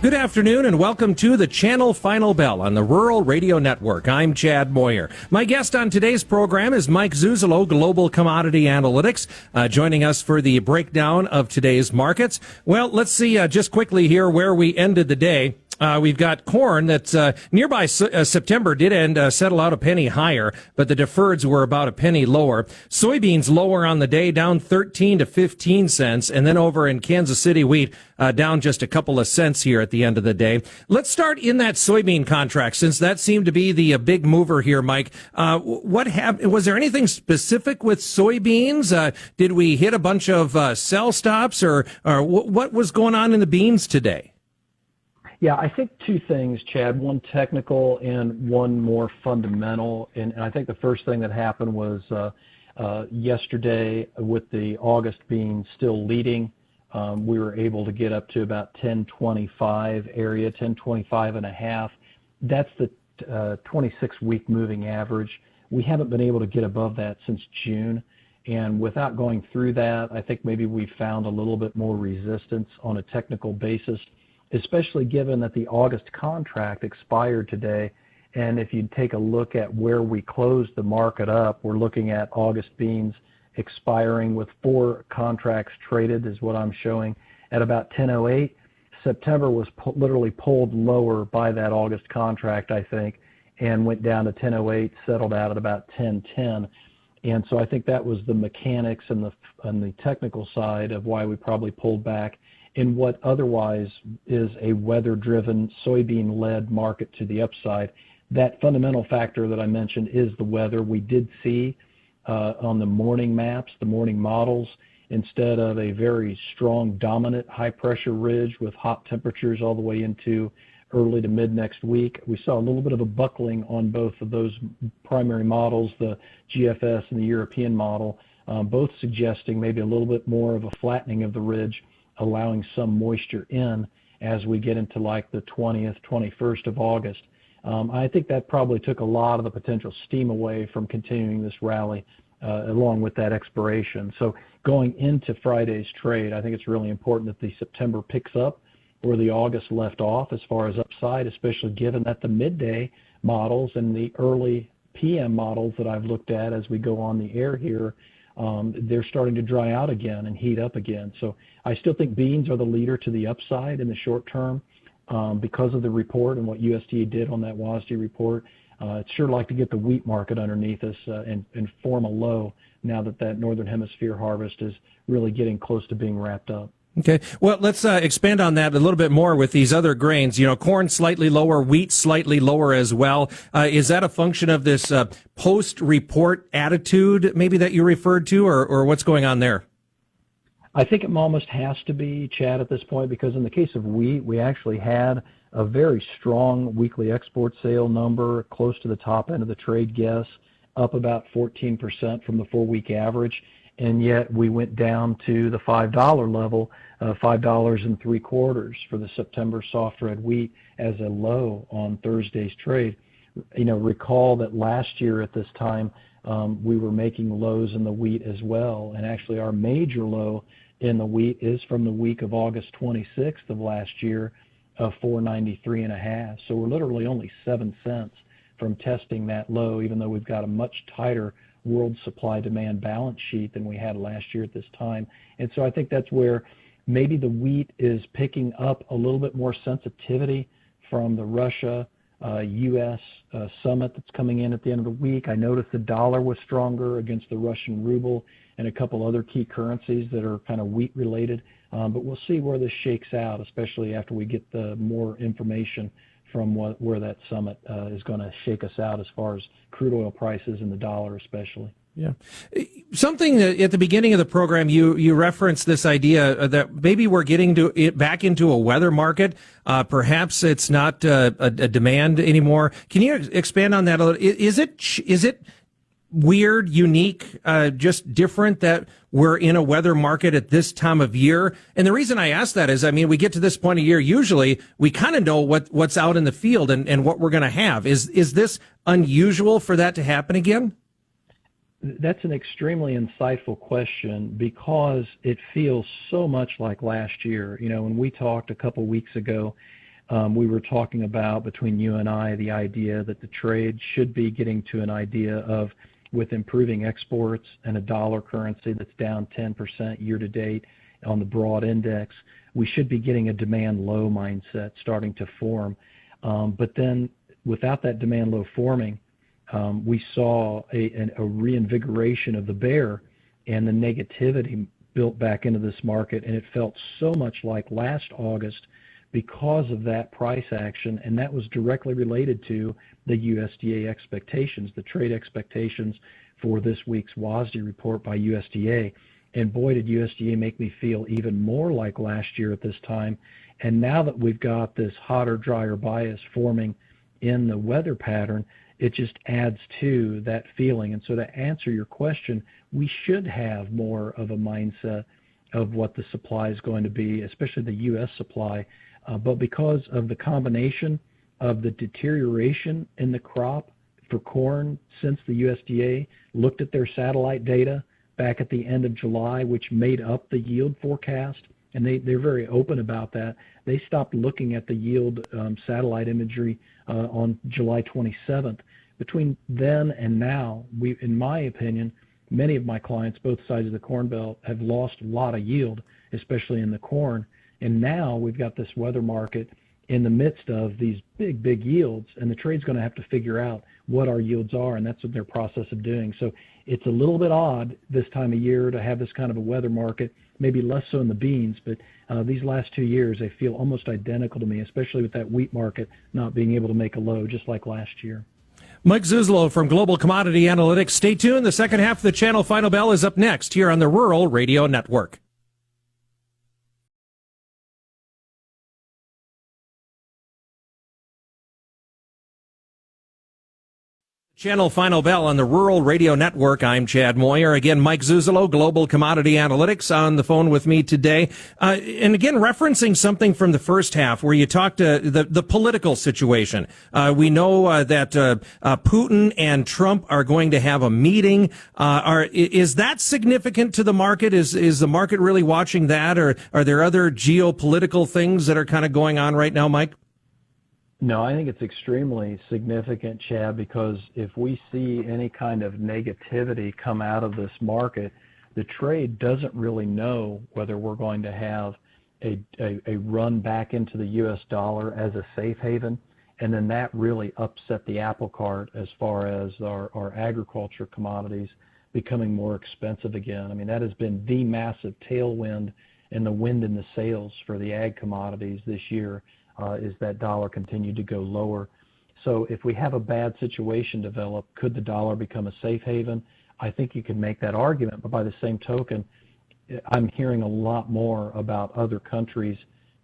Good afternoon and welcome to the Channel Final Bell on the Rural Radio Network. I'm Chad Moyer. My guest on today's program is Mike Zuzolo, Global Commodity Analytics, joining us for the breakdown of today's markets. Well, let's see just quickly here where we ended the day. We've got corn that's nearby. September did end settle out a penny higher, but the deferreds were about a penny lower. Soybeans lower on the day, down 13 to 15 cents. And then over in Kansas City, wheat down just a couple of cents here at the end of the day. Let's start in that soybean contract, since that seemed to be the big mover here, Mike. What happened? Was there anything specific with soybeans? Did we hit a bunch of sell stops, or what was going on in the beans today? Yeah, I think two things, Chad, one technical and one more fundamental. And I think the first thing that happened was yesterday, with the August being still leading, we were able to get up to about 1025 area, 1025 and a half. That's the 26-week moving average. We haven't been able to get above that since June. And without going through that, I think maybe we found a little bit more resistance on a technical basis, especially given that the August contract expired today. And if you take a look at where we closed the market up, we're looking at August beans expiring with 4 contracts traded, is what I'm showing, at about 1008. September was literally pulled lower by that August contract, I think, and went down to 1008, settled out at about 1010. And so I think that was the mechanics and the technical side of why we probably pulled back in what otherwise is a weather-driven, soybean-led market to the upside. That fundamental factor that I mentioned is the weather. We did see on the morning maps, the morning models, instead of a very strong, dominant high-pressure ridge with hot temperatures all the way into early to mid next week, we saw a little bit of a buckling on both of those primary models, the GFS and the European model, both suggesting maybe a little bit more of a flattening of the ridge, allowing some moisture in as we get into like the 20th, 21st of August. I think that probably took a lot of the potential steam away from continuing this rally along with that expiration. So going into Friday's trade, I think it's really important that the September picks up where the August left off as far as upside, especially given that the midday models and the early PM models that I've looked at as we go on the air here, they're starting to dry out again and heat up again. So I still think beans are the leader to the upside in the short term because of the report and what USDA did on that WASDE report. I'd sure like to get the wheat market underneath us and form a low now that that northern hemisphere harvest is really getting close to being wrapped up. Okay. Well, let's expand on that a little bit more with these other grains. You know, corn slightly lower, wheat slightly lower as well. Is that a function of this post-report attitude maybe that you referred to, or what's going on there? I think it almost has to be, Chad, at this point, because in the case of wheat, we actually had a very strong weekly export sale number close to the top end of the trade guess, up about 14% from the 4-week average. And yet we went down to the $5 level, $5.75 for the September soft red wheat as a low on Thursday's trade. You know, recall that last year at this time, we were making lows in the wheat as well. And actually our major low in the wheat is from the week of August 26th of last year of 493.5. So we're literally only 7 cents from testing that low, even though we've got a much tighter world supply demand balance sheet than we had last year at this time. And so I think that's where maybe the wheat is picking up a little bit more sensitivity from the Russia U.S. Summit that's coming in at the end of the week. I noticed the dollar was stronger against the Russian ruble and a couple other key currencies that are kind of wheat related. But we'll see where this shakes out, especially after we get the more information from where that summit is going to shake us out as far as crude oil prices and the dollar especially. Yeah. Something that at the beginning of the program, you referenced this idea that maybe we're getting back into a weather market. Perhaps it's not a demand anymore. Can you expand on that a little? Is it weird, unique, just different that we're in a weather market at this time of year? And the reason I ask that is, I mean, we get to this point of year, usually we kind of know what's out in the field and what we're going to have. Is this unusual for that to happen again? That's an extremely insightful question because it feels so much like last year. You know, when we talked a couple weeks ago, We were talking about, between you and I, the idea that the trade should be getting to an idea of, with improving exports and a dollar currency that's down 10% year to date on the broad index, we should be getting a demand low mindset starting to form. But then without that demand low forming, we saw a reinvigoration of the bear, and the negativity built back into this market, and it felt so much like last August because of that price action, and that was directly related to the USDA expectations, the trade expectations for this week's WASDE report by USDA. And boy, did USDA make me feel even more like last year at this time. And now that we've got this hotter, drier bias forming in the weather pattern, it just adds to that feeling. And so to answer your question, we should have more of a mindset of what the supply is going to be, especially the U.S. supply. But because of the combination of the deterioration in the crop for corn since the USDA looked at their satellite data back at the end of July, which made up the yield forecast, and they're very open about that. They stopped looking at the yield satellite imagery on July 27th. Between then and now, in my opinion, many of my clients, both sides of the Corn Belt, have lost a lot of yield, especially in the corn. And now we've got this weather market in the midst of these big, big yields, and the trade's going to have to figure out what our yields are, and that's what their process of doing. So it's a little bit odd this time of year to have this kind of a weather market, maybe less so in the beans, but these last 2 years, they feel almost identical to me, especially with that wheat market not being able to make a low, just like last year. Mike Zuzolo from Global Commodity Analytics. Stay tuned. The second half of the Channel Final Bell is up next here on the Rural Radio Network. Channel Final Bell on the Rural Radio Network. I'm Chad Moyer. Again, Mike Zuzolo, Global Commodity Analytics, on the phone with me today. And again, referencing something from the first half where you talked the political situation. We know that Putin and Trump are going to have a meeting. Is that significant to the market? Is the market really watching that, or are there other geopolitical things that are kind of going on right now, Mike? No, I think it's extremely significant, Chad, because if we see any kind of negativity come out of this market, the trade doesn't really know whether we're going to have a run back into the U.S. dollar as a safe haven, and then that really upset the apple cart as far as our agriculture commodities becoming more expensive again. I mean, that has been the massive tailwind and the wind in the sails for the ag commodities this year. Is that dollar continued to go lower. So if we have a bad situation develop, could the dollar become a safe haven? I think you can make that argument, but by the same token, I'm hearing a lot more about other countries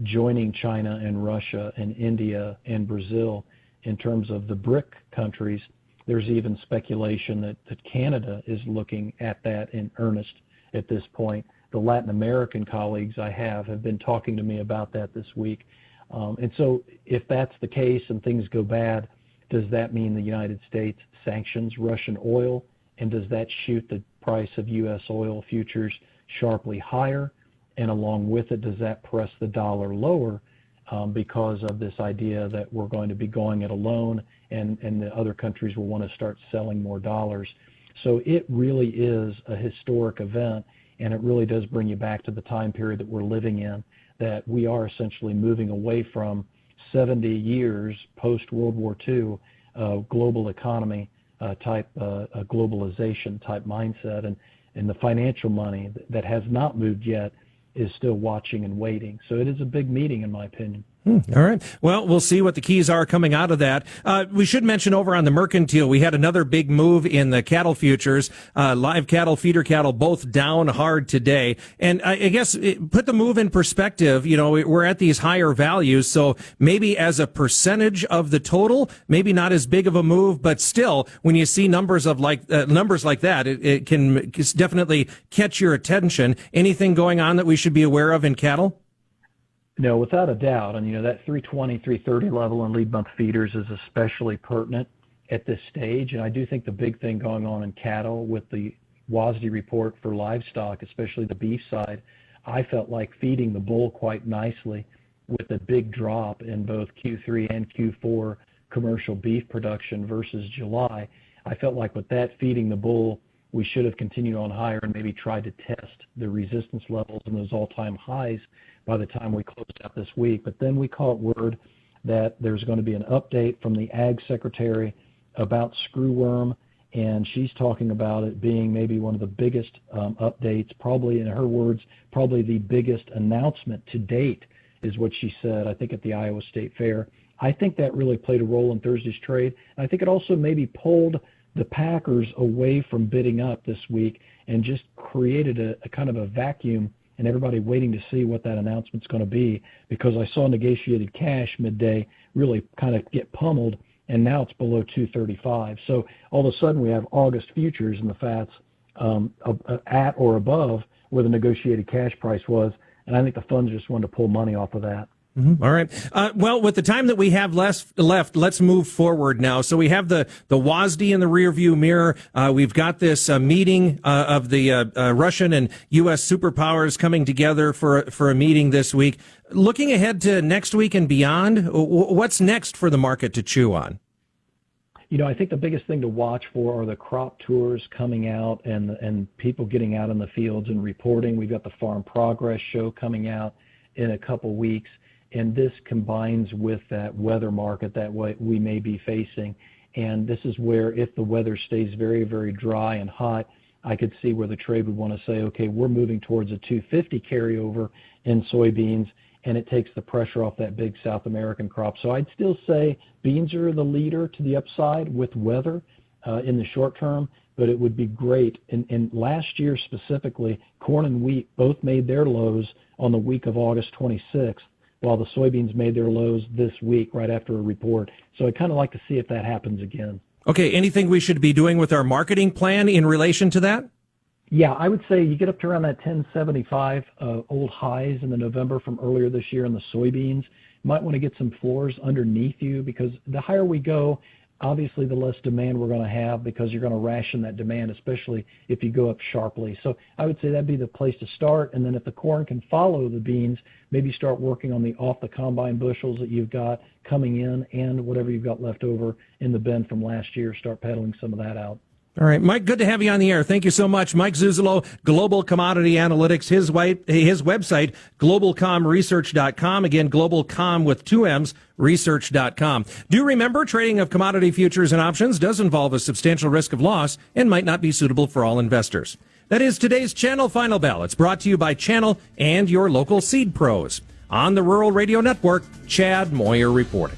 joining China and Russia and India and Brazil in terms of the BRIC countries. There's even speculation that Canada is looking at that in earnest at this point. The Latin American colleagues I have been talking to me about that this week. And so if that's the case and things go bad, does that mean the United States sanctions Russian oil? And does that shoot the price of U.S. oil futures sharply higher? And along with it, does that press the dollar lower because of this idea that we're going to be going it alone and the other countries will want to start selling more dollars? So it really is a historic event, and it really does bring you back to the time period that we're living in, that we are essentially moving away from 70 years post-World War II global economy type globalization type mindset, and the financial money that has not moved yet is still watching and waiting. So it is a big meeting, in my opinion. All right. Well, we'll see what the keys are coming out of that. We should mention over on the mercantile, we had another big move in the cattle futures. Live cattle, feeder cattle, both down hard today. And I guess put the move in perspective. You know, we're at these higher values, so maybe as a percentage of the total, maybe not as big of a move, but still, when you see numbers like that, it can definitely catch your attention. Anything going on that we should be aware of in cattle? No, without a doubt. And, that 320, 330 level in lead month feeders is especially pertinent at this stage. And I do think the big thing going on in cattle with the WASDE report for livestock, especially the beef side, I felt like feeding the bull quite nicely with a big drop in both Q3 and Q4 commercial beef production versus July. I felt like with that feeding the bull, we should have continued on higher and maybe tried to test the resistance levels and those all-time highs by the time we closed out this week. But then we caught word that there's going to be an update from the Ag Secretary about screwworm, and she's talking about it being maybe one of the biggest updates, probably in her words, probably the biggest announcement to date, is what she said, I think, at the Iowa State Fair. I think that really played a role in Thursday's trade. And I think it also maybe pulled the packers away from bidding up this week and just created a kind of a vacuum and everybody waiting to see what that announcement's going to be, because I saw negotiated cash midday really kind of get pummeled, and now it's below 235. So all of a sudden we have August futures in the fats at or above where the negotiated cash price was, and I think the funds just wanted to pull money off of that. Mm-hmm. All right. Well, with the time that we have left, let's move forward now. So we have the WASD in the rearview mirror. We've got this meeting of the Russian and U.S. superpowers coming together for a meeting this week. Looking ahead to next week and beyond, what's next for the market to chew on? You know, I think the biggest thing to watch for are the crop tours coming out and people getting out in the fields and reporting. We've got the Farm Progress show coming out in a couple weeks. And this combines with that weather market that we may be facing. And this is where, if the weather stays very, very dry and hot, I could see where the trade would want to say, okay, we're moving towards a 250 carryover in soybeans, and it takes the pressure off that big South American crop. So I'd still say beans are the leader to the upside with weather in the short term, but it would be great. And last year specifically, corn and wheat both made their lows on the week of August 26th. While the soybeans made their lows this week right after a report. So I'd kind of like to see if that happens again. Okay, anything we should be doing with our marketing plan in relation to that? Yeah, I would say you get up to around that 1075 old highs in the November from earlier this year in the soybeans. You might want to get some floors underneath you, because the higher we go, obviously the less demand we're going to have, because you're going to ration that demand, especially if you go up sharply. So I would say that'd be the place to start. And then if the corn can follow the beans, maybe start working on the off the combine bushels that you've got coming in, and whatever you've got left over in the bin from last year, start peddling some of that out. All right, Mike, good to have you on the air. Thank you so much. Mike Zuzolo, Global Commodity Analytics, his website, globalcomresearch.com. Again, globalcom with 2 M's, research.com. Do remember, trading of commodity futures and options does involve a substantial risk of loss and might not be suitable for all investors. That is today's Channel Final Bell. It's brought to you by Channel and your local seed pros. On the Rural Radio Network, Chad Moyer reporting.